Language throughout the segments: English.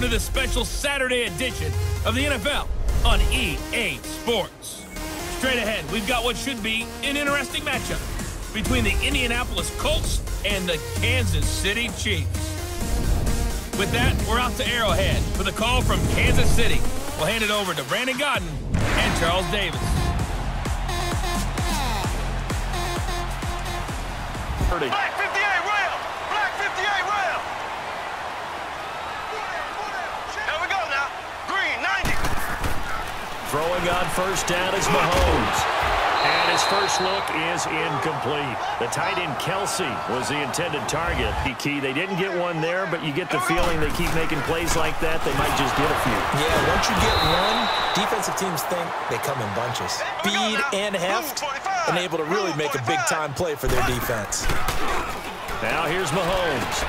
to the special Saturday edition of the NFL on EA Sports. Straight ahead, we've got what should be an interesting matchup between the Indianapolis Colts and the Kansas City Chiefs. With that, we're out to Arrowhead for the call from Kansas City. We'll hand it over to Brandon Godden and Charles Davis. Black 58 rail! Black 58 rail! There we go now. Green 90. Throwing on first down is Mahomes. And his first look is incomplete. The tight end Kelsey was the intended target. Key, they didn't get one there, but you get the feeling they keep making plays like that, they might just get a few. Yeah, once you get one, defensive teams think they come in bunches. Speed and heft, and able to really make a big-time play for their defense. Now here's Mahomes.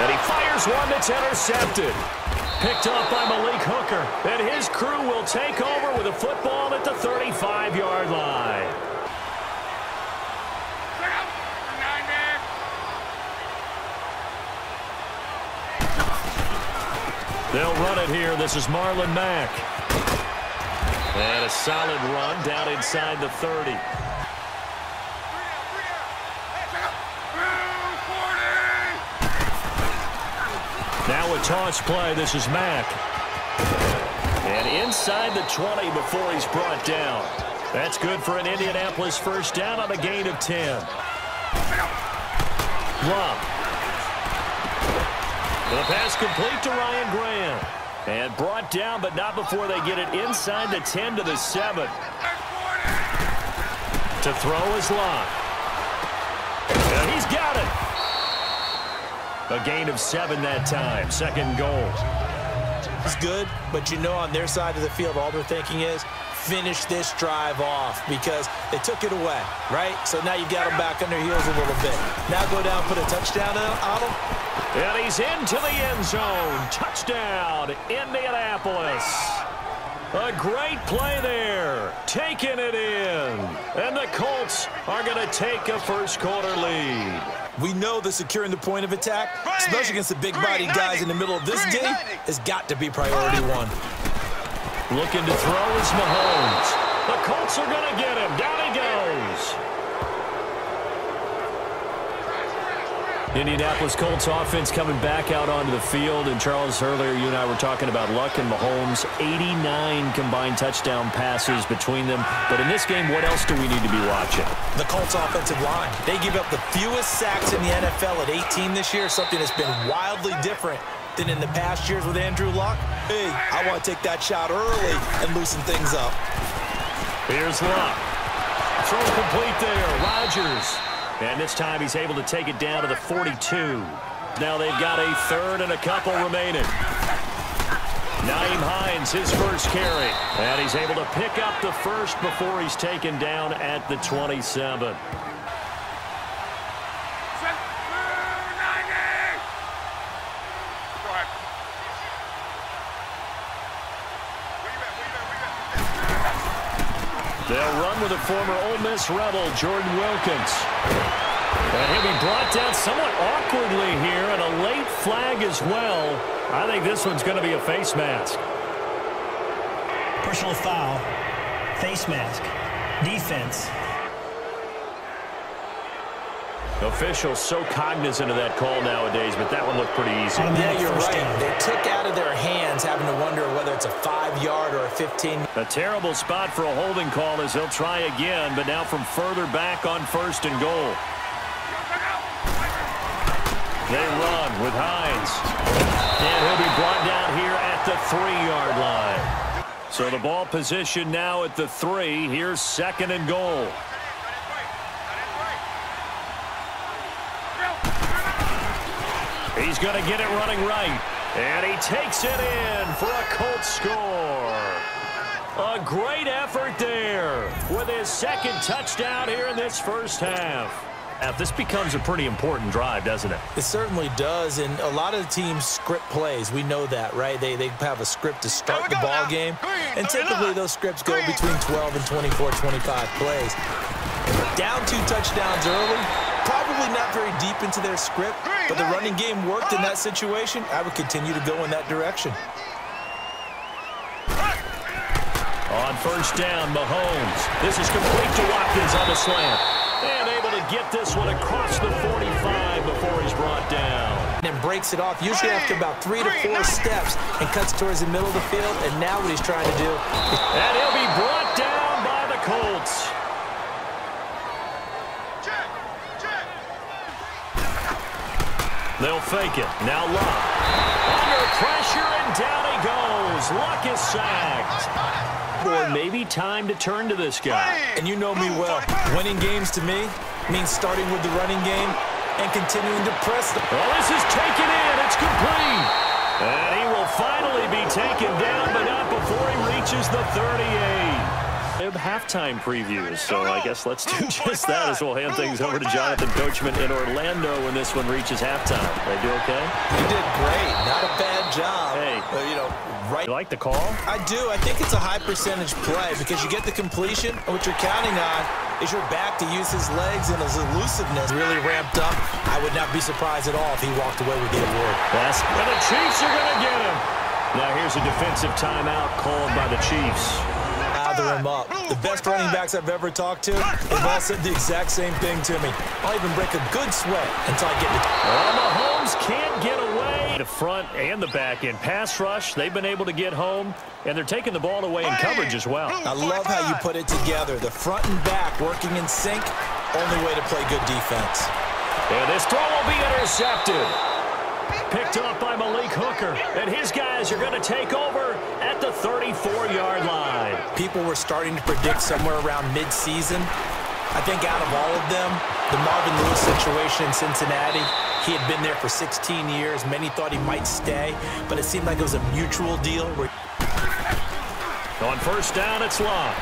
And he fires one that's intercepted. Picked up by Malik Hooker. And his crew will take over with a football at the 35-yard line. They'll run it here. This is Marlon Mack. And a solid run down inside the 30. Now a toss play. This is Mack. And inside the 20 before he's brought down. That's good for an Indianapolis first down on a gain of 10. Love. The pass complete to Ryan Graham. And brought down, but not before they get it inside the 10 to the 7. To throw is Love. And he's got it. A gain of 7 that time. Second goal. It's good, but you know on their side of the field, all they're thinking is finish this drive off because they took it away, right? So now you got them back on their heels a little bit. Now go down, put a touchdown on them. And he's into the end zone. Touchdown, Indianapolis. A great play there. Taking it in. And the Colts are going to take a first quarter lead. We know the securing the point of attack, especially against the big-bodied guys in the middle of this game, has got to be priority one. Looking to throw is Mahomes. The Colts are going to get him. Down he goes. Indianapolis Colts offense coming back out onto the field. And Charles, earlier you and I were talking about Luck and Mahomes. 89 combined touchdown passes between them. But in this game, what else do we need to be watching? The Colts offensive line. They give up the fewest sacks in the NFL at 18 this year, something that's been wildly different than in the past years with Andrew Luck. Hey, I want to take that shot early and loosen things up. Here's Luck. Throw complete there. Rodgers. And this time he's able to take it down to the 42. Now they've got a third and a couple remaining. Nyheim Hines, his first carry. And he's able to pick up the first before he's taken down at the 27. They'll run with a former Ole Miss Rebel, Jordan Wilkins. And he'll be brought down somewhat awkwardly here, and a late flag as well. I think this one's going to be a face mask. Personal foul, face mask, defense. Officials so cognizant of that call nowadays, but that one looked pretty easy. Yeah, you're right. They took out of their hands having to wonder whether it's a 5-yard or a 15. A terrible spot for a holding call as he'll try again, but now from further back on first and goal. They run with Hines. And he'll be brought down here at the 3-yard line. So the ball position now at the 3. Here's second and goal. He's going to get it running right. And he takes it in for a Colts score. A great effort there with his second touchdown here in this first half. Now, this becomes a pretty important drive, doesn't it? It certainly does, and a lot of the teams script plays. We know that, right? They have a script to start the ball game, and typically those scripts go between 12 and 24, 25 plays. Down 2 touchdowns early, probably not very deep into their script, but the running game worked in that situation, I would continue to go in that direction. On first down, Mahomes. This is complete to Watkins on the slant. And able to get this one across the 45 before he's brought down. And breaks it off, usually after about 3 to 4 steps, and cuts towards the middle of the field. And now what he's trying to do. And he'll be brought down by the Colts. They'll fake it. Now Luck. Under pressure, and down he goes. Luck is sacked. Or maybe time to turn to this guy. And you know me well. Winning games to me means starting with the running game and continuing to press them. Well, this is taken in. It's complete. And he will finally be taken down, but not before he reaches the 38. Halftime previews, so I guess let's do just that as we'll hand things over to Jonathan Coachman in Orlando when this one reaches halftime. They do okay? You did great. Not a bad job. Hey. You know, right. You like the call? I do. I think it's a high percentage play because you get the completion, and what you're counting on is your back to use his legs and his elusiveness really ramped up. I would not be surprised at all if he walked away with the award. And the Chiefs are going to get him. Now here's a defensive timeout called by the Chiefs. Lather him up. The best running backs I've ever talked to, they've all said the exact same thing to me. I'll even break a good sweat until I get to... Mahomes can't get away. The front and the back end. Pass rush, they've been able to get home, and they're taking the ball away in coverage as well. I love how you put it together. The front and back working in sync, only way to play good defense. And this throw will be intercepted. Picked up by Malik Hooker, and his guys are going to take over at the 34-yard line. People were starting to predict somewhere around mid-season. I think out of all of them, the Marvin Lewis situation in Cincinnati, he had been there for 16 years. Many thought he might stay, but it seemed like it was a mutual deal. On first down, it's Love.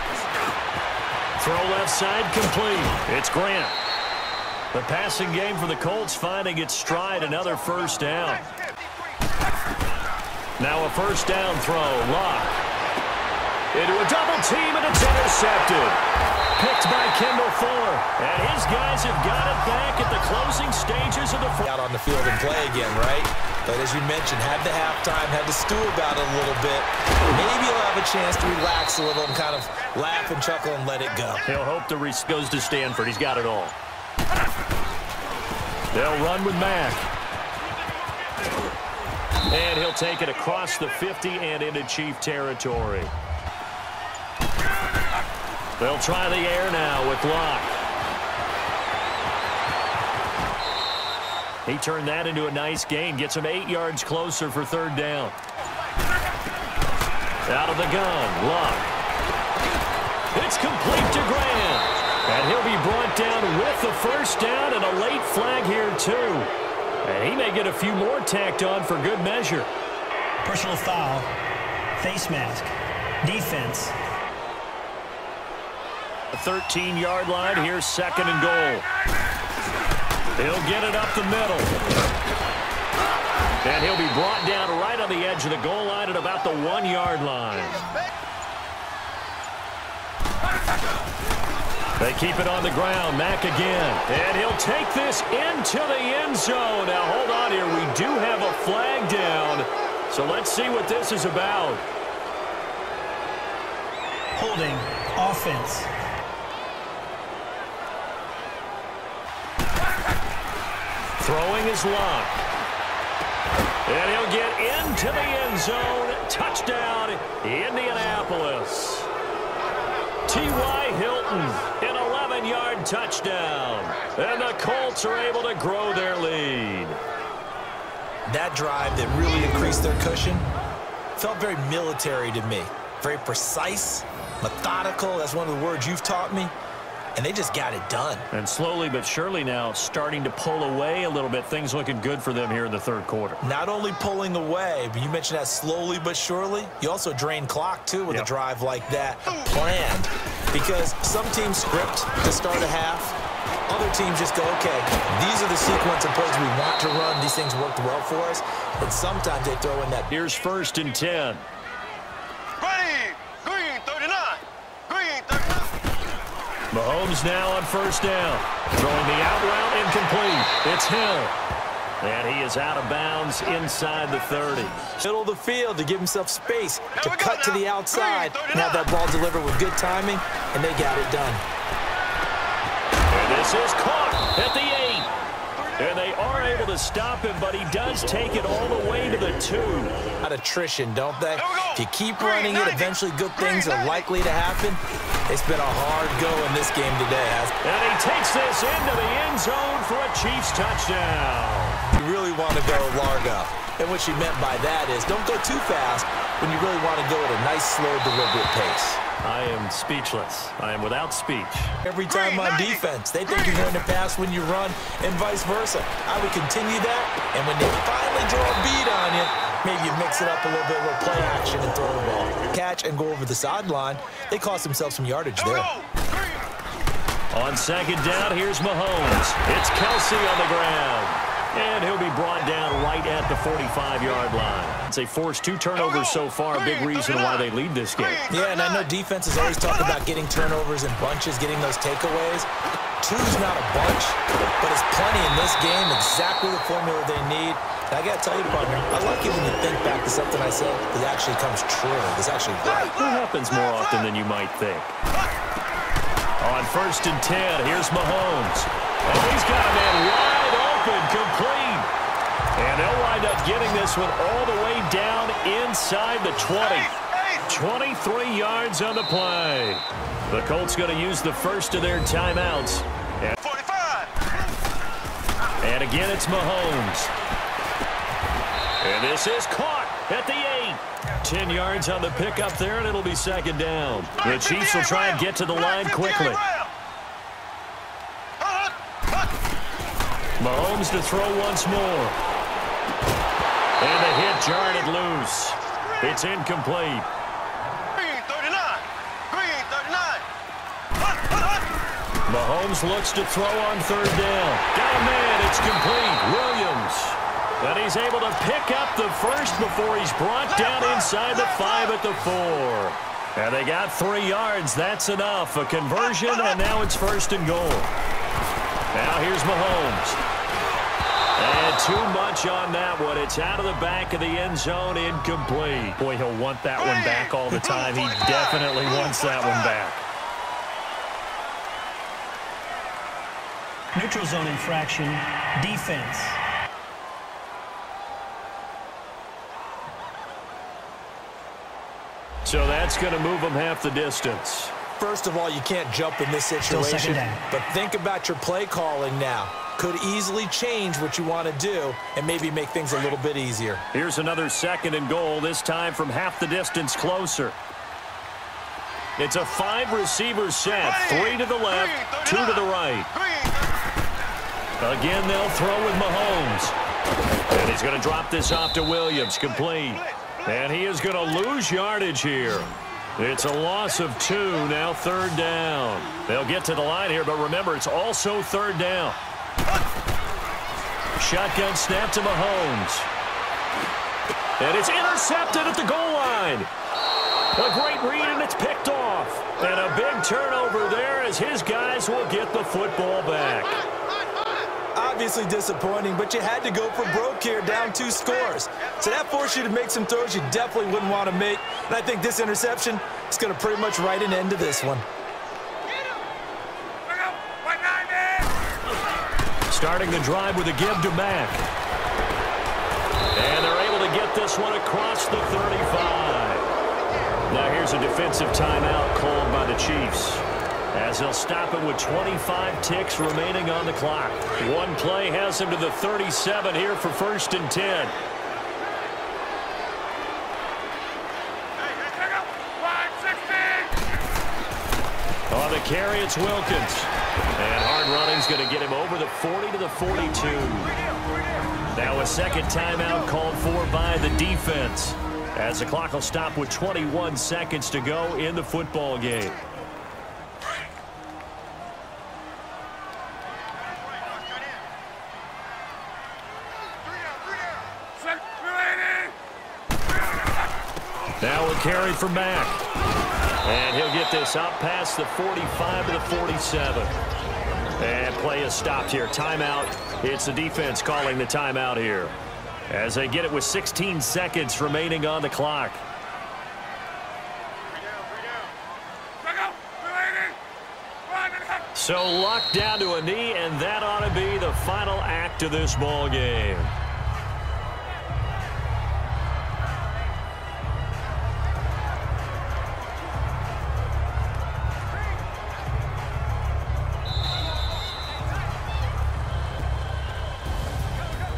Throw left side complete. It's Grant. The passing game for the Colts finding its stride, another first down. Now a first down throw, Locke. Into a double team, and it's intercepted. Picked by Kendall Fuller. And his guys have got it back at the closing stages of the... Out on the field and play again, right? But as you mentioned, had the halftime, had to stew about it a little bit. Maybe he'll have a chance to relax a little and kind of laugh and chuckle and let it go. He'll hope the race goes to Stanford. He's got it all. They'll run with Mack. And he'll take it across the 50 and into Chief territory. They'll try the air now with Locke. He turned that into a nice gain. Gets him 8 yards closer for third down. Out of the gun, Locke. It's complete to Grant. And he'll be brought down with the first down and a late flag here, too. And he may get a few more tacked on for good measure. Personal foul, face mask, defense. The 13-yard line, here's second and goal. He'll get it up the middle. And he'll be brought down right on the edge of the goal line at about the 1-yard line. They keep it on the ground. Mack again. And he'll take this into the end zone. Now, hold on here. We do have a flag down. So let's see what this is about. Holding, offense. Throwing is Locke. And he'll get into the end zone. Touchdown, Indianapolis. T.Y. Hilton, an 11-yard touchdown. And the Colts are able to grow their lead. That drive that really increased their cushion felt very military to me. Very precise, methodical. That's one of the words you've taught me. And they just got it done. And slowly but surely now starting to pull away a little bit. Things looking good for them here in the third quarter. Not only pulling away, but you mentioned that slowly but surely. You also drain clock, too, with a drive like that. Planned. Because some teams script to start a half. Other teams just go, okay, these are the sequence of plays we want to run. These things worked well for us. And sometimes they throw in that. Here's first and 10. Mahomes now on first down. Throwing the out route incomplete. It's Hill. And he is out of bounds inside the 30. Middle of the field to give himself space to cut to the outside. Now that ball delivered with good timing, and they got it done. And this is caught at the 8. And they are able to stop him, but he does take it all the way to the 2. At attrition, don't they? If you keep running it, eventually good things are likely to happen. It's been a hard go in this game today. And he takes this into the end zone for a Chiefs touchdown. You really want to go largo. And what she meant by that is don't go too fast when you really want to go at a nice, slow, deliberate pace. I am speechless. I am without speech. Every time on defense, they think you're going to pass when you run and vice versa. I would continue that, and when they finally draw a beat on you, maybe you mix it up a little bit with play action and throw the ball. Catch and go over the sideline. They cost themselves some yardage there. On second down, here's Mahomes. It's Kelsey on the ground. And he'll be brought down right at the 45-yard line. They forced 2 turnovers so far, a big reason why they lead this game. Yeah, and I know defenses always talk about getting turnovers in bunches, getting those takeaways. 2's not a bunch, but it's plenty in this game, exactly the formula they need. And I got to tell you, partner, I like it when you think back to something I said that actually comes true. It's actually right. It happens more often than you might think. On 1st and 10, here's Mahomes. And he's got a man wide open, complete. And they'll wind up getting this one all the way down inside the 20. 23 yards on the play. The Colts going to use the first of their timeouts. And 45. And again, it's Mahomes. And this is caught at the 8. 10 yards on the pickup there, and it'll be second down. The Chiefs will try and get to the line quickly. Mahomes to throw once more. And the hit jarred it loose. It's incomplete. Green 39. Green 39. Mahomes looks to throw on 3rd down. Got a man. It's complete. Williams. And he's able to pick up the first before he's brought down inside the 5 at the 4. And they got 3 yards. That's enough. A conversion, and now it's 1st and goal. Now here's Mahomes. And too much on that one. It's out of the back of the end zone, incomplete. Boy, he'll want that one back all the time. He definitely wants that one back. Neutral zone infraction, defense. So that's going to move them half the distance. First of all, you can't jump in this situation, but think about your play calling now. Could easily change what you want to do and maybe make things a little bit easier. Here's another 2nd and goal, this time from half the distance closer. It's a 5-receiver set, 3 to the left, 2 to the right. Again, they'll throw with Mahomes. And he's going to drop this off to Williams, complete. And he is going to lose yardage here. It's a loss of 2, now 3rd down. They'll get to the line here, but remember, it's also 3rd down. Shotgun snap to Mahomes. And it's intercepted at the goal line. A great read, and it's picked off. And a big turnover there as his guys will get the football back. Obviously disappointing, but you had to go for broke here, down 2 scores. So that forced you to make some throws you definitely wouldn't want to make. And I think this interception is going to pretty much write an end to this one. Starting the drive with a give to Mack. And they're able to get this one across the 35. Now here's a defensive timeout called by the Chiefs, as they'll stop it with 25 ticks remaining on the clock. One play has them to the 37 here for 1st and 10. On the carry, it's Wilkins. And hard running's going to get him over the 40 to the 42. Now a 2nd timeout called for by the defense, as the clock will stop with 21 seconds to go in the football game. Now a carry for Mack. And he'll get this out past the 45 to the 47. And play is stopped here. Timeout. It's the defense calling the timeout here, as they get it with 16 seconds remaining on the clock. So Luck down to a knee, and that ought to be the final act of this ball game.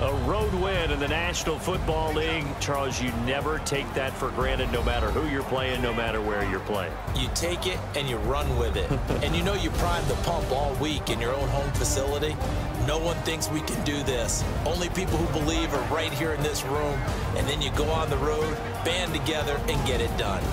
A road win in the National Football League. Charles, you never take that for granted, no matter who you're playing, no matter where you're playing. You take it and you run with it. And you know you primed the pump all week in your own home facility. No one thinks we can do this. Only people who believe are right here in this room. And then you go on the road, band together, and get it done.